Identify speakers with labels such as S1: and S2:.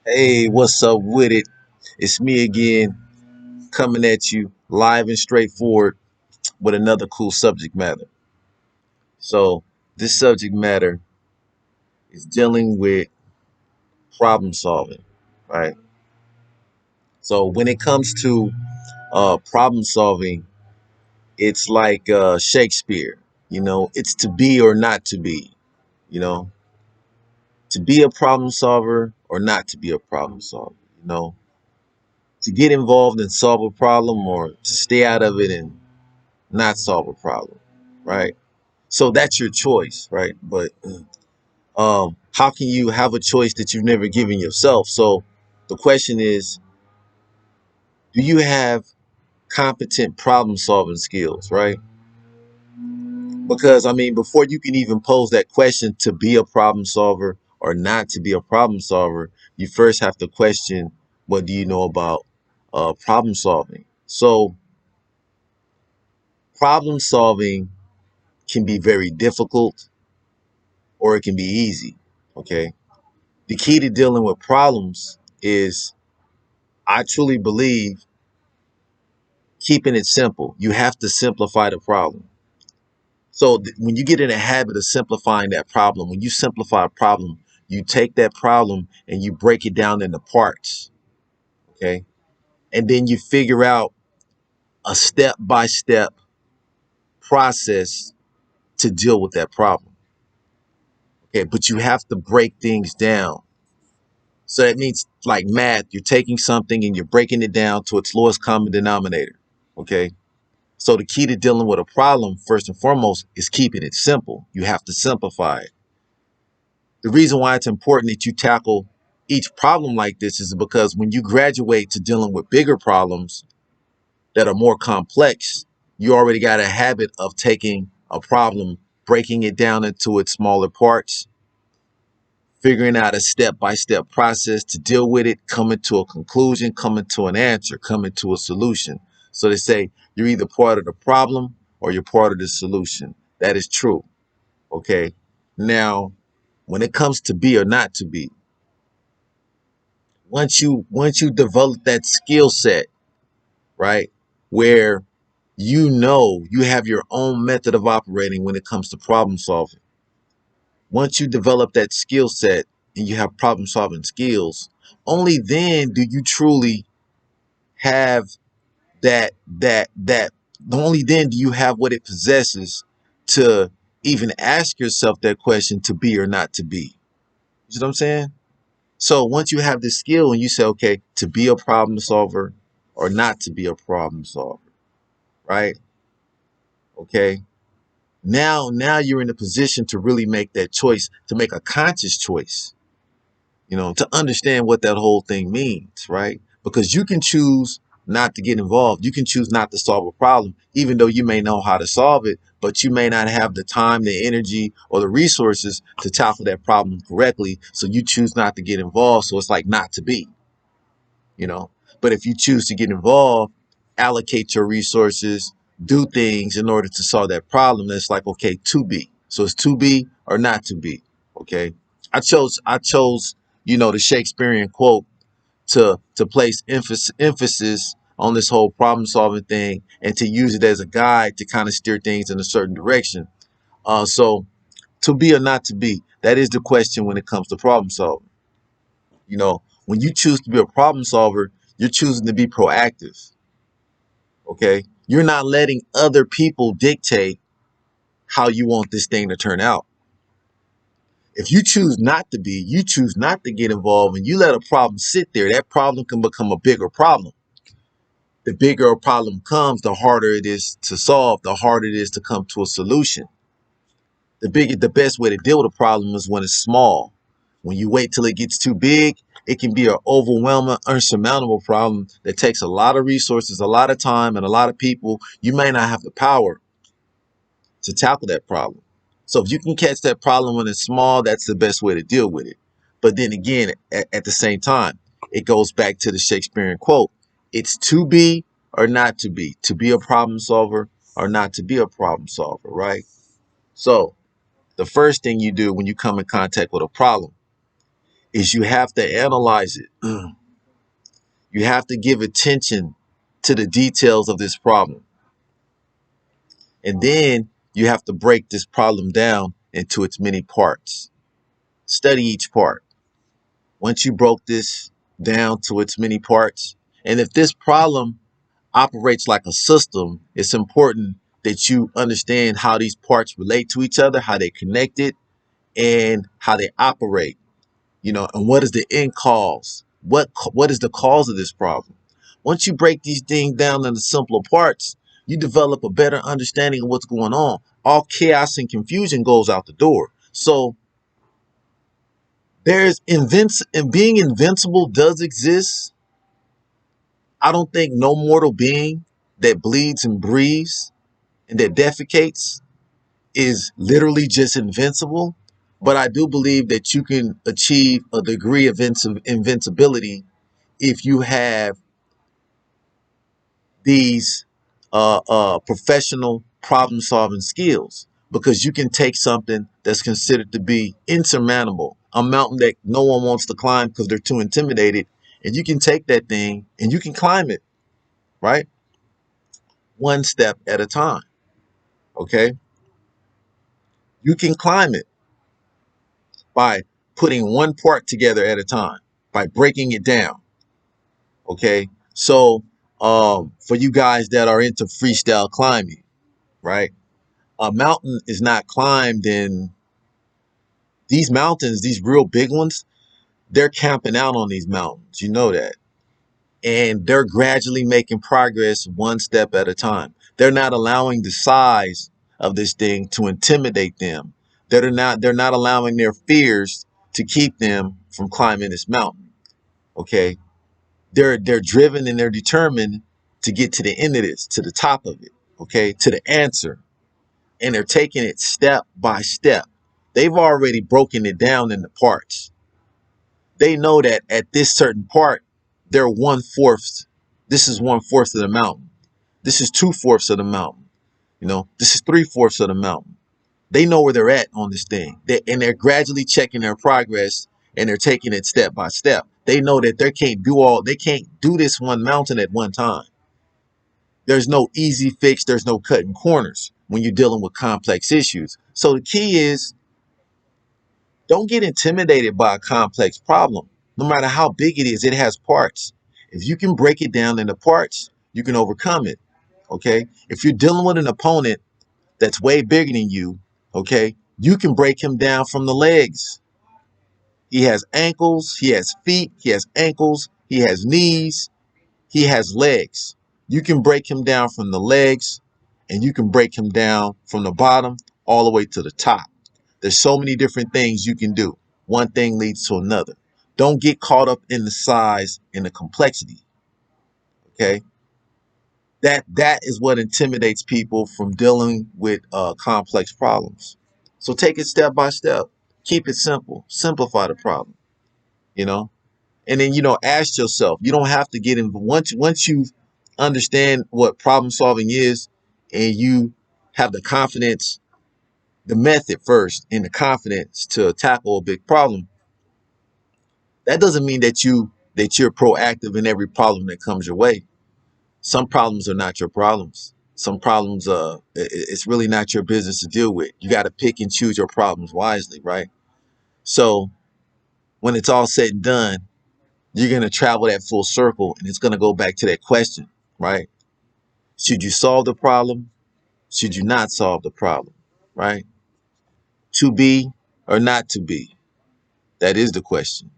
S1: Hey, what's up with it? It's me again, coming at you live and straightforward with another cool subject matter. So, this subject matter is dealing with problem solving, right? So, when it comes to problem solving, it's like Shakespeare, it's to be or not to be, you know, to be a problem solver or not to be a problem solver, you know, to get involved and solve a problem or to stay out of it and not solve a problem, right? So that's your choice, right? But how can you have a choice that you've never given yourself? So the question is, do you have competent problem solving skills, right? Because I mean, before you can even pose that question to be a problem solver or not to be a problem solver, you first have to question, what do you know about problem solving? So problem solving can be very difficult or it can be easy. Okay. The key to dealing with problems is, I truly believe, keeping it simple. You have to simplify the problem. So when you get in a habit of simplifying that problem, when you simplify a problem, you take that problem and you break it down into parts. Okay. And then you figure out a step by step process to deal with that problem. Okay. But you have to break things down. So that means, like math, you're taking something and you're breaking it down to its lowest common denominator. Okay. So the key to dealing with a problem, first and foremost, is keeping it simple. You have to simplify it. The reason why it's important that you tackle each problem like this is because when you graduate to dealing with bigger problems that are more complex, you already got a habit of taking a problem, breaking it down into its smaller parts, figuring out a step by step process to deal with it, coming to a conclusion, coming to an answer, coming to a solution. So they say you're either part of the problem or you're part of the solution. That is true. Okay. Now, when it comes to be or not to be, once you develop that skill set, right, where you have your own method of operating when it comes to problem solving. Once you develop that skill set and you have problem solving skills, only then do you truly have that only then do you have what it possesses to even ask yourself that question, to be or not to be. You know what I'm saying? So once you have this skill and you say, okay, to be a problem solver or not to be a problem solver, right? Okay. Now you're in a position to really make that choice, to make a conscious choice, to understand what that whole thing means, right? Because you can choose not to get involved. You can choose not to solve a problem, even though you may know how to solve it, but you may not have the time, the energy, or the resources to tackle that problem correctly. So you choose not to get involved. So it's like not to be, you know. But if you choose to get involved, allocate your resources, do things in order to solve that problem, that's like, okay, to be. So it's to be or not to be. Okay. I chose the Shakespearean quote to place emphasis on this whole problem solving thing and to use it as a guide to kind of steer things in a certain direction. So to be or not to be, that is the question when it comes to problem solving. When you choose to be a problem solver, you're choosing to be proactive. Okay. You're not letting other people dictate how you want this thing to turn out. If you choose not to be, you choose not to get involved and you let a problem sit there, that problem can become a bigger problem. The bigger a problem comes, the harder it is to solve, the harder it is to come to a solution. The best way to deal with a problem is when it's small. When you wait till it gets too big, it can be an overwhelming, unsurmountable problem that takes a lot of resources, a lot of time, and a lot of people. You may not have the power to tackle that problem. So if you can catch that problem when it's small, that's the best way to deal with it. But then again, at the same time, it goes back to the Shakespearean quote. It's to be or not to be a problem solver or not to be a problem solver, right? So the first thing you do when you come in contact with a problem is you have to analyze it. You have to give attention to the details of this problem. And then you have to break this problem down into its many parts. Study each part. Once you broke this down to its many parts, and if this problem operates like a system, it's important that you understand how these parts relate to each other, how they connected, and how they operate. And what is the end cause? What is the cause of this problem? Once you break these things down into simpler parts, you develop a better understanding of what's going on. All chaos and confusion goes out the door. So and being invincible does exist. I don't think no mortal being that bleeds and breathes and that defecates is literally just invincible. But I do believe that you can achieve a degree of invincibility if you have these professional problem solving skills, because you can take something that's considered to be insurmountable, a mountain that no one wants to climb because they're too intimidated, and you can take that thing and you can climb it, right? One step at a time. Okay. You can climb it by putting one part together at a time, by breaking it down. Okay. So, for you guys that are into freestyle climbing, right? A mountain is not climbed in these mountains, these real big ones. They're camping out on these mountains. You know that. And they're gradually making progress one step at a time. They're not allowing the size of this thing to intimidate them. They're not allowing their fears to keep them from climbing this mountain. Okay. They're driven and they're determined to get to the end of this, to the top of it, okay, to the answer. And they're taking it step by step. They've already broken it down into parts. They know that at this certain part, they're 1/4. This is 1/4 of the mountain. This is 2/4 of the mountain. This is 3/4 of the mountain. They know where they're at on this thing. And they're gradually checking their progress, and they're taking it step by step. They know that they can't do this one mountain at one time. There's no easy fix. There's no cutting corners when you're dealing with complex issues. So the key is, don't get intimidated by a complex problem. No matter how big it is, it has parts. If you can break it down into parts, you can overcome it. Okay. If you're dealing with an opponent that's way bigger than you, okay, you can break him down from the legs. He has ankles, he has feet, he has ankles, he has knees, he has legs. You can break him down from the legs, and you can break him down from the bottom all the way to the top. There's so many different things you can do. One thing leads to another. Don't get caught up in the size and the complexity. Okay. That is what intimidates people from dealing with complex problems. So take it step by step. Keep it simple. Simplify the problem. You know, and then ask yourself. You don't have to get in once you understand what problem solving is, and you have the confidence, the method first, and the confidence to tackle a big problem. That doesn't mean that you're proactive in every problem that comes your way. Some problems are not your problems. Some problems, it's really not your business to deal with. You got to pick and choose your problems wisely, right? So when it's all said and done, you're going to travel that full circle, and it's going to go back to that question, right? Should you solve the problem? Should you not solve the problem, right? To be or not to be? That is the question.